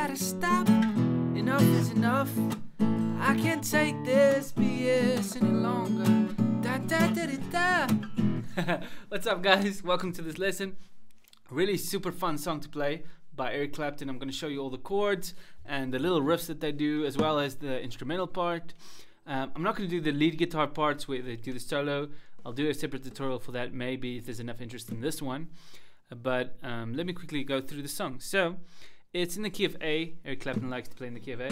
gotta stop. Enough is enough. I can't take this BS any longer. Da da da da da. What's up, guys? Welcome to this lesson. Really super fun song to play by Eric Clapton. I'm going to show you all the chords and the little riffs that they do, as well as the instrumental part. I'm not going to do the lead guitar parts where they do the solo. I'll do a separate tutorial for that, maybe, if there's enough interest in this one. But let me quickly go through the song. So it's in the key of A. Eric Clapton likes to play in the key of A.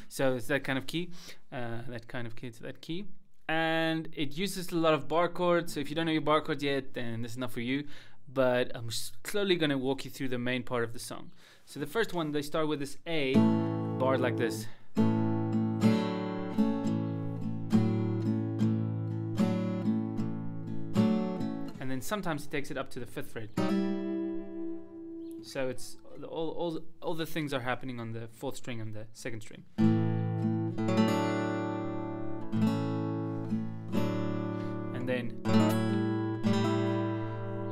So it's that kind of key, that kind of key to that key. And it uses a lot of bar chords. So if you don't know your bar chords yet, then this is not for you. But I'm slowly going to walk you through the main part of the song. So the first one, they start with this A bar like this. And then sometimes he takes it up to the 5th fret. So it's all the things are happening on the 4th string and the 2nd string. And then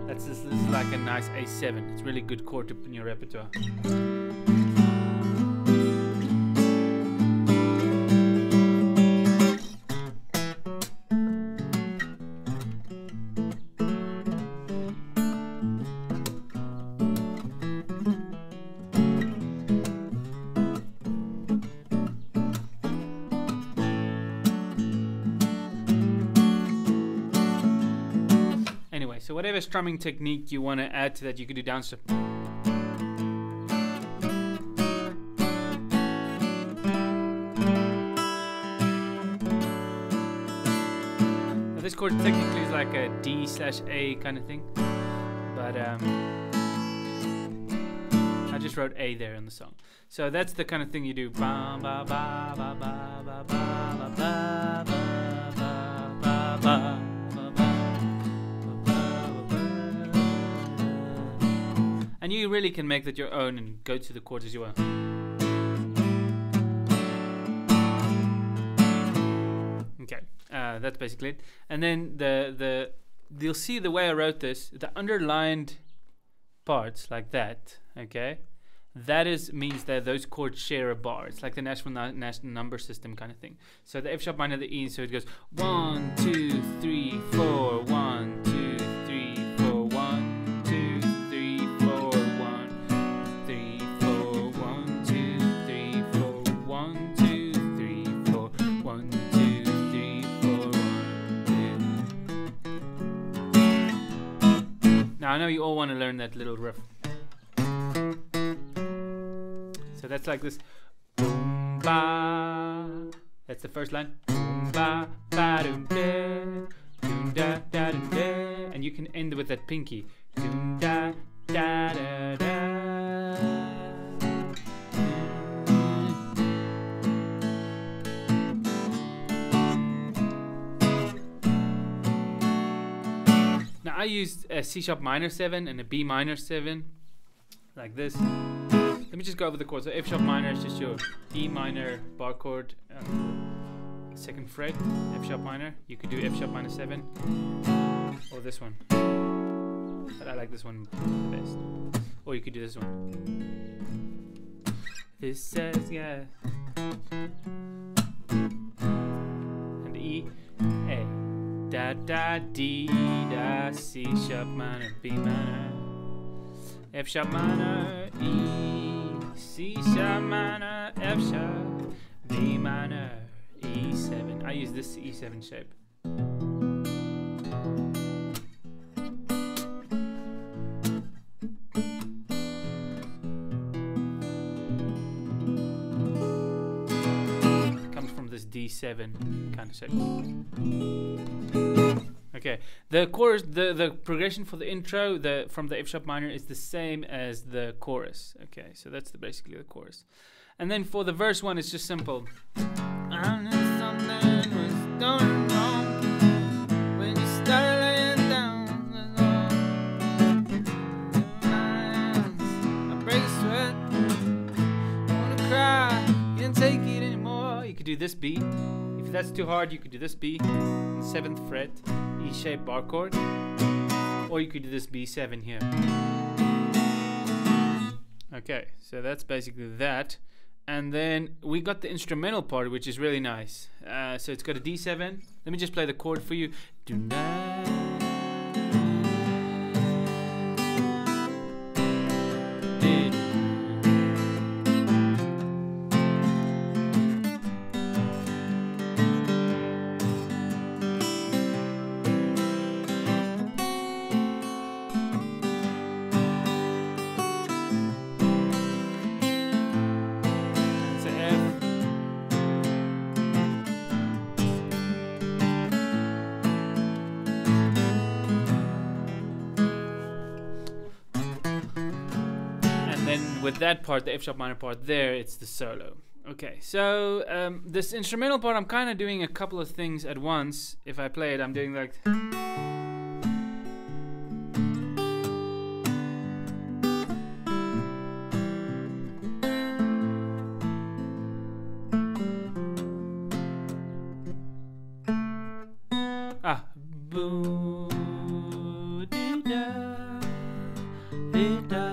this is like a nice A7. It's really good chord to put in your repertoire. Anyway, so whatever strumming technique you want to add to that, you could do downstroke. Now this chord technically is like a D/A kind of thing, but I just wrote A there in the song. So that's the kind of thing you do. Ba ba ba ba ba ba ba ba ba ba. And you really can make that your own and go to the chords as you want. Okay, that's basically it. And then you'll see the way I wrote this, the underlined parts like that, okay? That means that those chords share a bar. It's like the national number system kind of thing. So the F sharp minor, the E, so it goes 1, 2, 3, 4, 1, 2, 3, 4, 1, 2, 3, 4, 1, 3, 4, 1, 2, 3, 4, 1, 2, 3, 4, 1, 2, 3, 4, 1, 2. Now I know you all want to learn that little riff. So that's like this. Boom, ba. That's the first line. Boom, ba, ba, doom, da, doom, da, da, doom, da. And you can end with that pinky. Doom, da, da, da, da. Now I used a C sharp minor 7 and a B minor 7, like this. Let me just go over the chords. So F sharp minor is just your E minor bar chord, 2nd fret, F sharp minor. You could do F sharp minor 7 or this one, but I like this one the best. Or you could do this one. This says yeah, and E, A, da da D da C sharp minor B minor, F sharp minor E. C sharp minor, F sharp, B minor, E7. I use this E7 shape. It comes from this D7 kind of shape. Okay, the chorus, the progression for the intro, from the F sharp minor is the same as the chorus. Okay, so that's basically the chorus. And then for the verse one, it's just simple. I knew something was going wrong when you started laying down the law. I break a sweat, I wanna cry, can't take it anymore. You could do this B. If that's too hard, you could do this B, 7th fret. E-shaped bar chord, or you could do this B7 here. Okay, so that's basically that. And then we got the instrumental part, which is really nice. So it's got a D7. Let me just play the chord for you. With that part, the F sharp minor part there, it's the solo. Okay, so this instrumental part, I'm kind of doing a couple of things at once. If I play it, I'm doing like... Boo, dee da, dee da.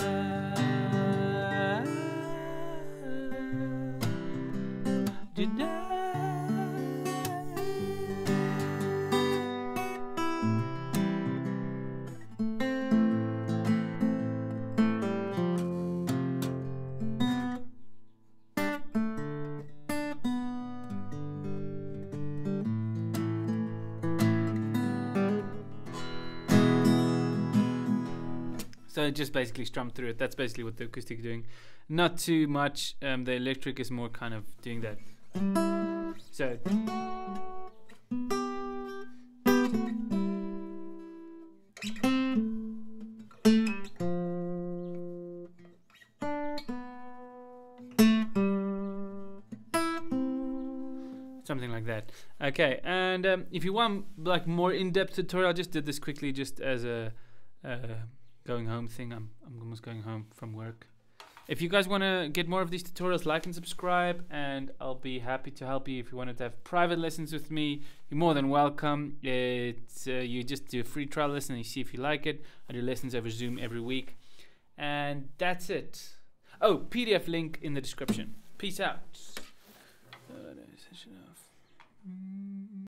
So I just basically strum through it. That's basically what the acoustic is doing. Not too much. The electric is more kind of doing that. So. Something like that. Okay, and if you want like more in-depth tutorial, I just did this quickly just as a going home thing. I'm almost going home from work. If you guys want to get more of these tutorials, like and subscribe, and I'll be happy to help you. If you wanted to have private lessons with me, you're more than welcome. It's you just do a free trial lesson and you see if you like it. I do lessons over Zoom every week, and that's it. Oh, PDF link in the description. Peace out. That is enough.